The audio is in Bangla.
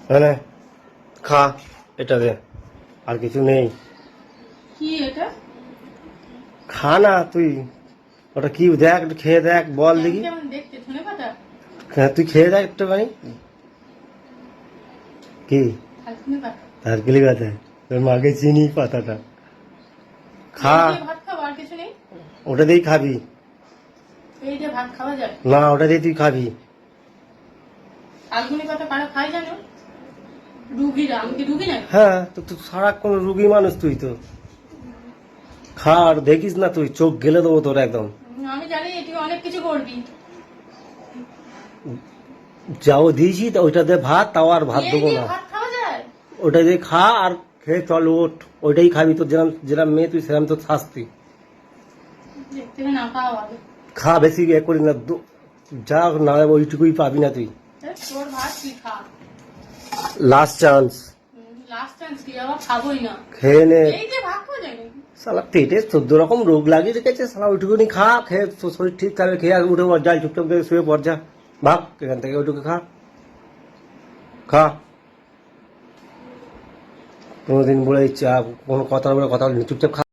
হ্যাঁ খা, এটা দে, আর কিছু নেই। কি এটা? খা না তুই, ওটা কি দেখ, একটু খেয়ে দেখ, বল দেখি। কেমন দেখতে, ধনেপাতা? হ্যাঁ তুই খেয়ে দেখ একটু ভাই। কি থালকুনি পাতা? নারকেলি পাতা? তোর মাকে চিনি পাতাটা। খা, এই দিয়ে ভাত খাবো, আর কিছু নেই? ওটা দিয়েই খাবি। এই দিয়ে ভাত খাওয়া যায়? না, ওটা দিয়ে তুই খাবি। থালকুনি পাতা কারা খায় জানো? রুগীরা। আমি কি রুগী নাকি? হ্যাঁ তো তুই সারাক্ষণ রুগী মানুষ, তুই তো খা, আর দেখিস না তুই, চোখ গেলে দেবো তোর একদম। আমি জানি তুই অনেক কিছু করবি। যাও দিয়েছি তো, ওইটা দিয়ে ভাত, তাও আর ভাত এই দেবো দিয়ে না। ভাত খাওয়া যায়? ওটা দিয়ে খা আর খেয়ে চল, ওঠ। ওইটাই খাবি, তোর যেরকম যেরকম মেয়ে তুই সেরকম তোর শাস্তি। দেখতে না খাওয়া ভালো। খা, বেশি এ করি না, যা না ওইটুকুই পাবি না তুই। তোর ভাত তুই খা। লাস্ট চান্স, লাস্ট চান্স কি? আবার খাবোই না। খেয়ে নে। এই দিয়ে ভাত খাওয়া যায় নাকি? শালা পেটে 14 রকম রোগ লাগিয়ে রেখেছে, শালা ওইটুকুনি খা, খেয়ে তোর শরীর ঠিক থাকবে। খেয়ে আর উঠে পর, যা চুপচাপ করে শুয়ে পর, যা ভাগ এখান থেকে, ওইটুকু খা। খা, কোনোদিন বলে ইচ্ছা কোনো কথা বলে কথা বলে চুপচাপ খা।